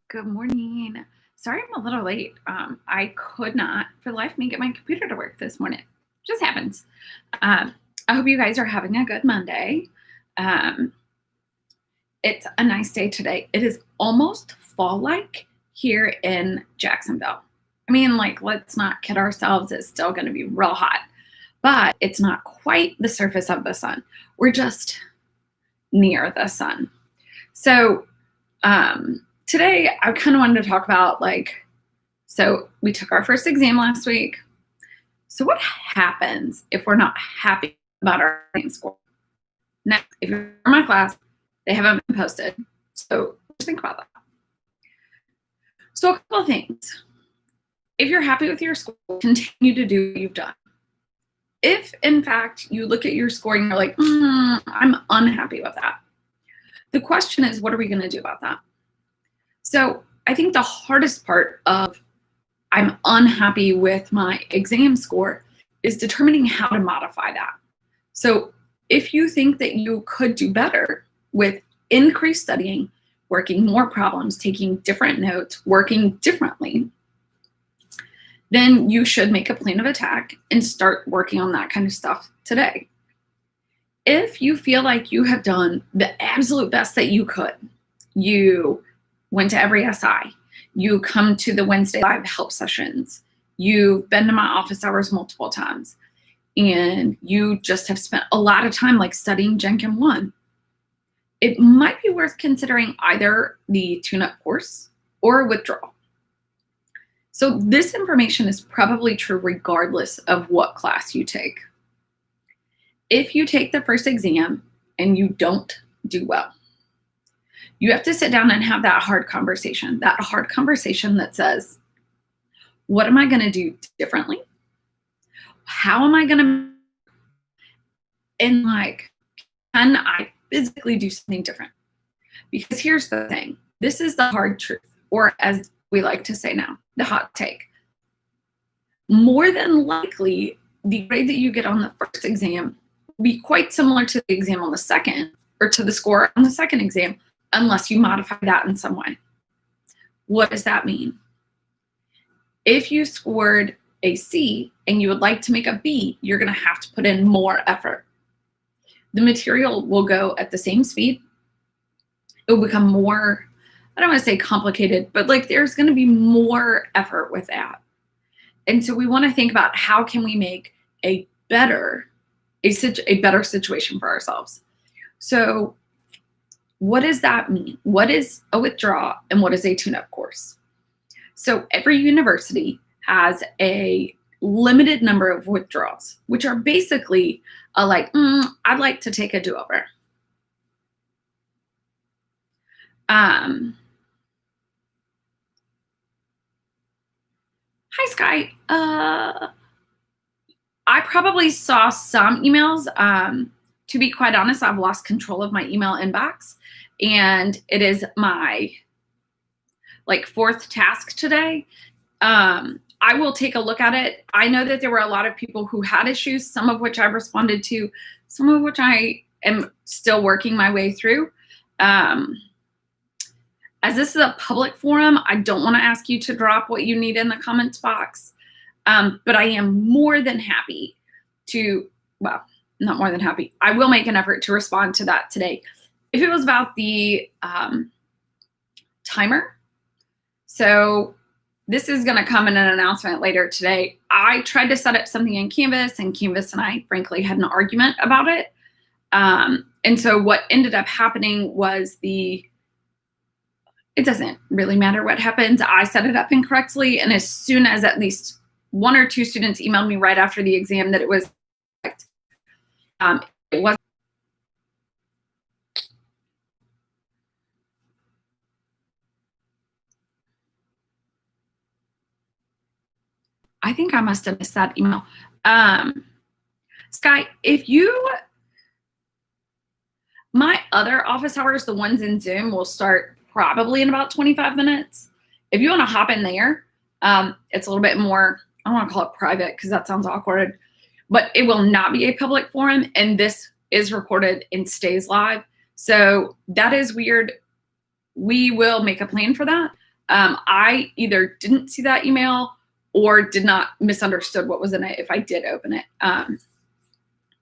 Good morning. Sorry I'm a little late. I could not, for the life of me, get my computer to work this morning. Just happens. I hope you guys are having a good Monday. Um, it's a nice day today. It is almost fall-like here in Jacksonville. I mean, like, let's not kid ourselves. It's still going to be real hot, but it's not quite the surface of the sun. We're just near the sun. So, today I kind of wanted to talk about so we took our first exam last week. So what happens if we're not happy about our exam score? Now, if you're in my class, they haven't been posted. So just think about that. So a couple of things. If you're happy with your score, continue to do what you've done. If in fact you look at your score and you're like, I'm unhappy with that, the question is, what are we going to do about that? So I think the hardest part of I'm unhappy with my exam score is determining how to modify that. So if you think that you could do better with increased studying, working more problems, taking different notes, working differently, then you should make a plan of attack and start working on that kind of stuff today. If you feel like you have done the absolute best that you could, you went to every SI, you come to the Wednesday live help sessions, you've been to my office hours multiple times, and you just have spent a lot of time studying Gen Chem 1, it might be worth considering either the tune-up course or a withdrawal. So this information is probably true regardless of what class you take. If you take the first exam and you don't do well, you have to sit down and have that hard conversation that says, what am I going to do differently? How am I going to, and can I physically do something different? Because here's the thing, this is the hard truth, or as we like to say now, the hot take. More than likely, the grade that you get on the first exam will be quite similar to the exam on the second, or to the score on the second exam, unless you modify that in some way. What does that mean? If you scored a C and you would like to make a B, you're going to have to put in more effort. The material will go at the same speed. It will become more, I don't want to say complicated, but there's going to be more effort with that. And so we want to think about how can we make a better situation for ourselves. So what does that mean? What is a withdrawal and what is a tune-up course? So every university has a limited number of withdrawals, which are basically I'd like to take a do-over. Hi, Sky. I probably saw some emails. To be quite honest, I've lost control of my email inbox, and it is my fourth task today. I will take a look at it. I know that there were a lot of people who had issues, some of which I've responded to, some of which I am still working my way through. As this is a public forum, I don't want to ask you to drop what you need in the comments box, but I am more than happy to, well, not more than happy. I will make an effort to respond to that today. If it was about the timer, so this is going to come in an announcement later today. I tried to set up something in Canvas, and Canvas and I, frankly, had an argument about it. And so what ended up happening was it doesn't really matter what happens. I set it up incorrectly, and as soon as at least one or two students emailed me right after the exam that it was correct, it was. I think I must have missed that email. Sky, my other office hours, the ones in Zoom, will start probably in about 25 minutes. If you want to hop in there, it's a little bit more, I don't want to call it private because that sounds awkward, but it will not be a public forum, and this is recorded and stays live. So that is weird. We will make a plan for that. I either didn't see that email or did not misunderstood what was in it if I did open it.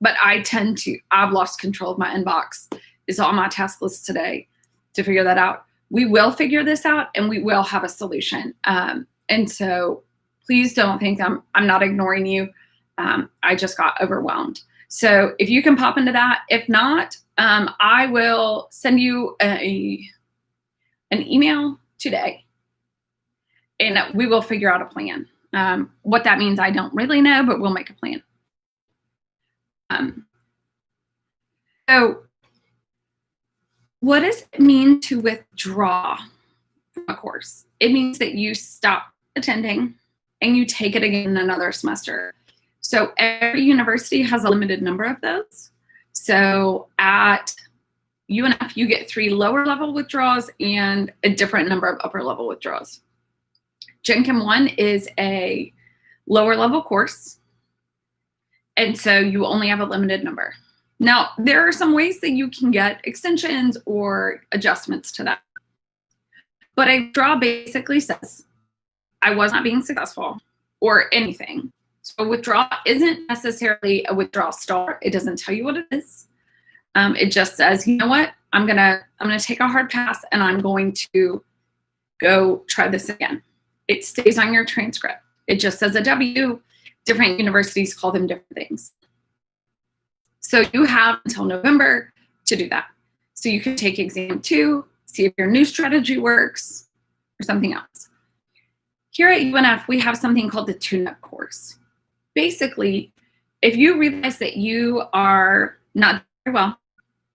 But I've lost control of my inbox. It's on my task list today to figure that out. We will figure this out and we will have a solution. And so please don't think I'm not ignoring you. I just got overwhelmed. So if you can pop into that, if not, I will send you an email today and we will figure out a plan. What that means, I don't really know, but we'll make a plan. So what does it mean to withdraw from a course? It means that you stop attending and you take it again in another semester. So every university has a limited number of those. So at UNF, you get 3 lower level withdrawals and a different number of upper level withdrawals. Gen Chem 1 is a lower level course. And so you only have a limited number. Now, there are some ways that you can get extensions or adjustments to that. But a withdrawal basically says, I was not being successful or anything. So withdrawal isn't necessarily a withdrawal star. It doesn't tell you what it is. It just says, you know what, I'm gonna take a hard pass and I'm going to go try this again. It stays on your transcript. It just says a W. Different universities call them different things. So you have until November to do that. So you can take exam 2, see if your new strategy works or something else. Here at UNF, we have something called the tune-up course. Basically, if you realize that you are not very well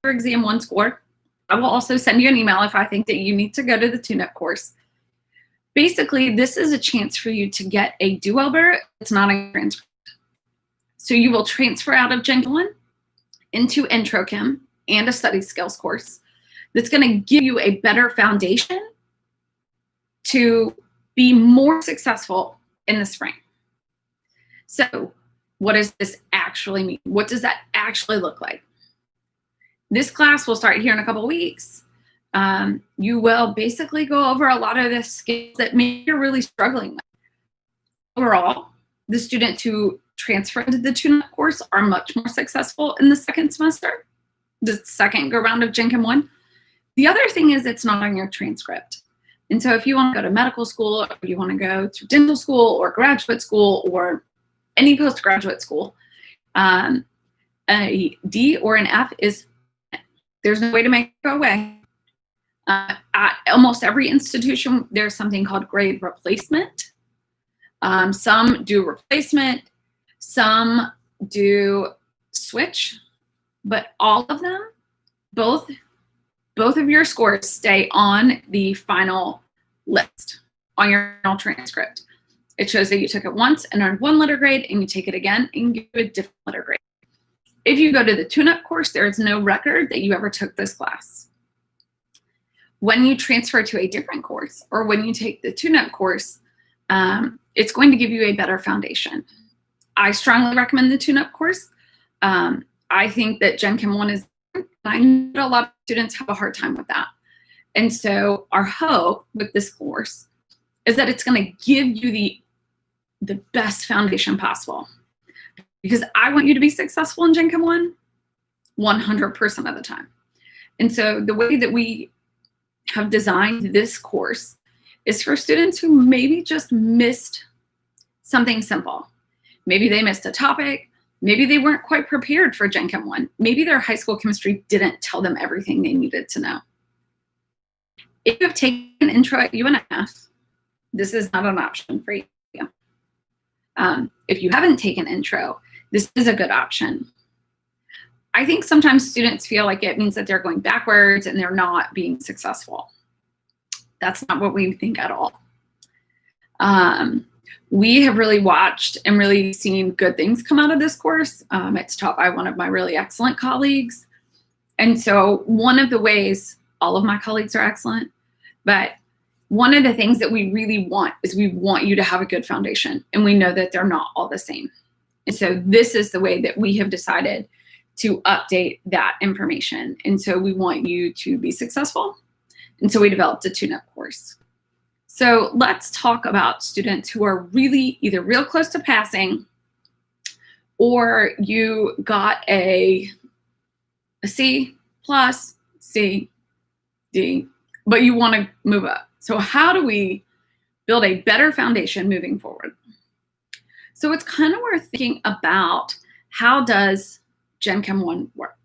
for exam 1 score, I will also send you an email if I think that you need to go to the tune-up course. Basically, this is a chance for you to get a do-over. It's not a transcript. So you will transfer out of Gen Chem 1 into Intro Chem and a study skills course that's going to give you a better foundation to be more successful in the spring. So what does this actually mean? What does that actually look like? This class will start here in a couple of weeks. You will basically go over a lot of the skills that maybe you're really struggling with. Overall, the students who transfer into the tune-up course are much more successful in the second semester, the second go-round of Gen Chem 1. The other thing is it's not on your transcript. And so if you want to go to medical school, or you want to go to dental school or graduate school or any postgraduate school, a D or an F there's no way to make it go away. At almost every institution, there's something called grade replacement. Some do replacement, some do switch, but all of them, both of your scores stay on the final list on your final transcript. It shows that you took it once and earned 1 letter grade, and you take it again and give it a different letter grade. If you go to the tune-up course, there is no record that you ever took this class. When you transfer to a different course, or when you take the tune-up course, it's going to give you a better foundation. I strongly recommend the tune-up course. I think that Gen Chem 1 is, I know a lot of students have a hard time with that. And so our hope with this course is that it's going to give you the best foundation possible. Because I want you to be successful in Gen Chem 1 100% of the time. And so the way that we have designed this course is for students who maybe just missed something simple. Maybe they missed a topic. Maybe they weren't quite prepared for Gen Chem 1. Maybe their high school chemistry didn't tell them everything they needed to know. If you have taken intro at UNF, this is not an option for you. If you haven't taken intro, this is a good option. I think sometimes students feel like it means that they're going backwards and they're not being successful. That's not what we think at all. We have really watched and really seen good things come out of this course. It's taught by one of my really excellent colleagues. And so one of the ways, all of my colleagues are excellent, but one of the things that we really want is we want you to have a good foundation, and we know that they're not all the same. And so this is the way that we have decided to update that information. And so we want you to be successful. And so we developed a tune-up course. So let's talk about students who are really either real close to passing, or you got a C plus, C, D, but you want to move up. So how do we build a better foundation moving forward? So it's kind of worth thinking about, how does Gen Chem 1 work?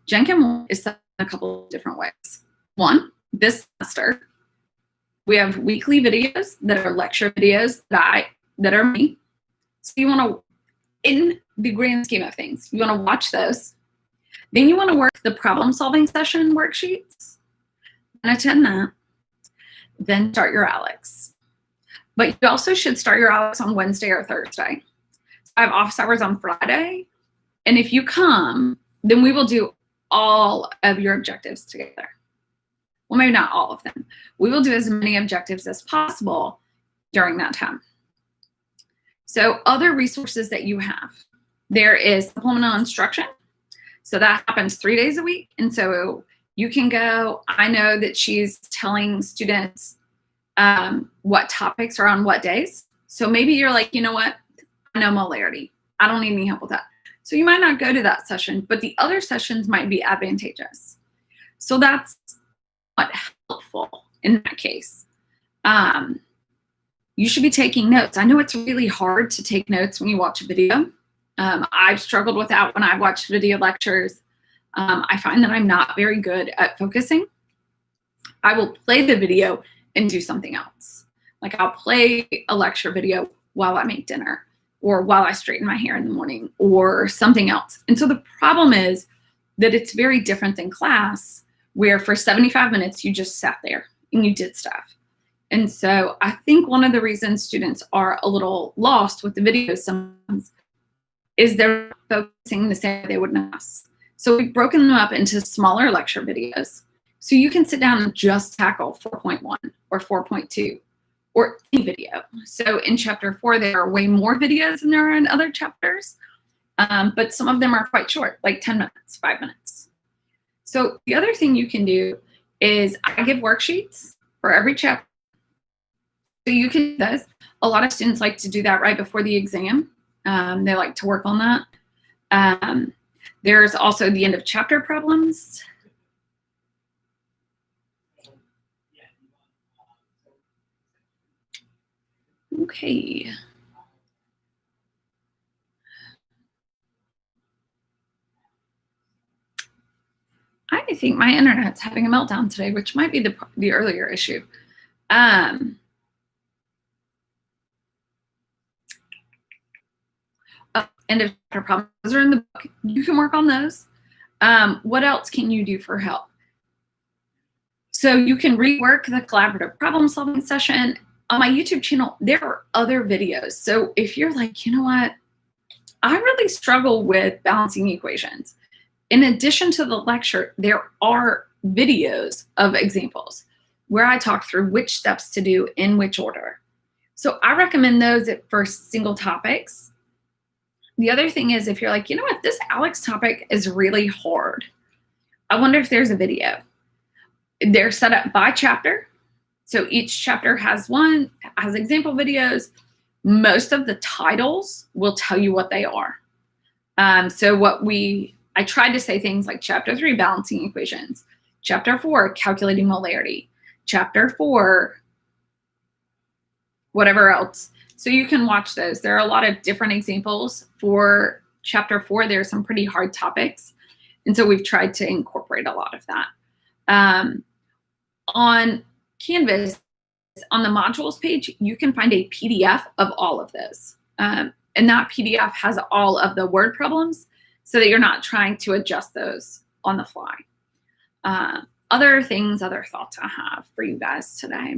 Gen Chem 1 is set in a couple of different ways. One, this semester, we have weekly videos that are lecture videos that are me. So you want to, in the grand scheme of things, you want to watch those. Then you want to work the problem solving session worksheets and attend that. Then start your ALEX. But you also should start your ALEX on Wednesday or Thursday. I have office hours on Friday. And if you come, then we will do all of your objectives together. Well, maybe not all of them. We will do as many objectives as possible during that time. So other resources that you have, there is supplemental instruction. So that happens 3 days a week. And so you can go, I know that she's telling students what topics are on what days. So maybe you're like, you know what? I know molarity. I don't need any help with that. So you might not go to that session, but the other sessions might be advantageous. So that's not helpful in that case. You should be taking notes. I know it's really hard to take notes when you watch a video. I've struggled with that when I've watched video lectures. I find that I'm not very good at focusing. I will play the video and do something else. Like I'll play a lecture video while I make dinner, or while I straighten my hair in the morning, or something else. And so the problem is that it's very different than class, where for 75 minutes you just sat there and you did stuff. And so I think one of the reasons students are a little lost with the videos sometimes is they're focusing the same way they would in class. So we've broken them up into smaller lecture videos. So you can sit down and just tackle 4.1 or 4.2 or any video. So in chapter 4, there are way more videos than there are in other chapters, but some of them are quite short, like 10 minutes, 5 minutes. So the other thing you can do is I give worksheets for every chapter. So you can do this. A lot of students like to do that right before the exam. They like to work on that. There's also the end of chapter problems. Okay. I think my internet's having a meltdown today, which might be the earlier issue. End of chapter problems. Those are in the book. You can work on those. What else can you do for help? So you can rework the collaborative problem solving session. On my YouTube channel, there are other videos. So if you're like, you know what, I really struggle with balancing equations. In addition to the lecture, there are videos of examples where I talk through which steps to do in which order. So I recommend those for single topics. The other thing is, if you're like, you know what, this ALEX topic is really hard, I wonder if there's a video. They're set up by chapter. So each chapter has example videos. Most of the titles will tell you what they are. I tried to say things like chapter 3, balancing equations, chapter 4, calculating molarity, chapter 4, whatever else. So you can watch those. There are a lot of different examples for chapter 4. There are some pretty hard topics. And so we've tried to incorporate a lot of that. On Canvas, on the modules page, you can find a PDF of all of those. And that PDF has all of the word problems so that you're not trying to adjust those on the fly. Other thoughts I have for you guys today.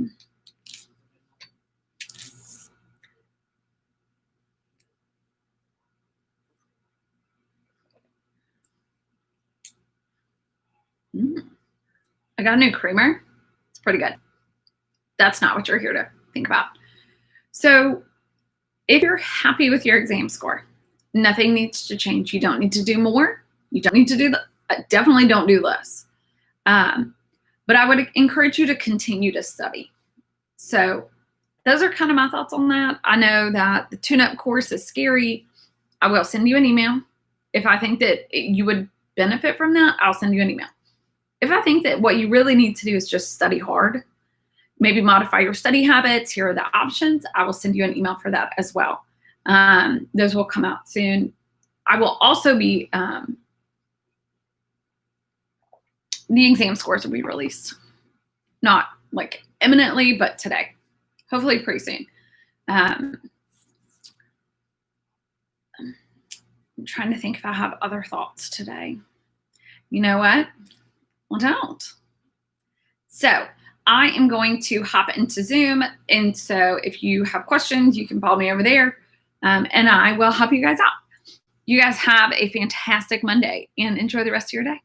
I got a new creamer. It's pretty good. That's not what you're here to think about. So if you're happy with your exam score, nothing needs to change. You don't need to do more. You don't need to do definitely don't do less. But I would encourage you to continue to study. So those are kind of my thoughts on that. I know that the tune-up course is scary. I will send you an email. If I think that you would benefit from that, I'll send you an email. If I think that what you really need to do is just study hard, maybe modify your study habits, here are the options, I will send you an email for that as well. Those will come out soon. I will also be, the exam scores will be released. Not like imminently, but today. Hopefully pretty soon. I'm trying to think if I have other thoughts today. You know what? I don't. So I am going to hop into Zoom. And so if you have questions, you can follow me over there, and I will help you guys out. You guys have a fantastic Monday and enjoy the rest of your day.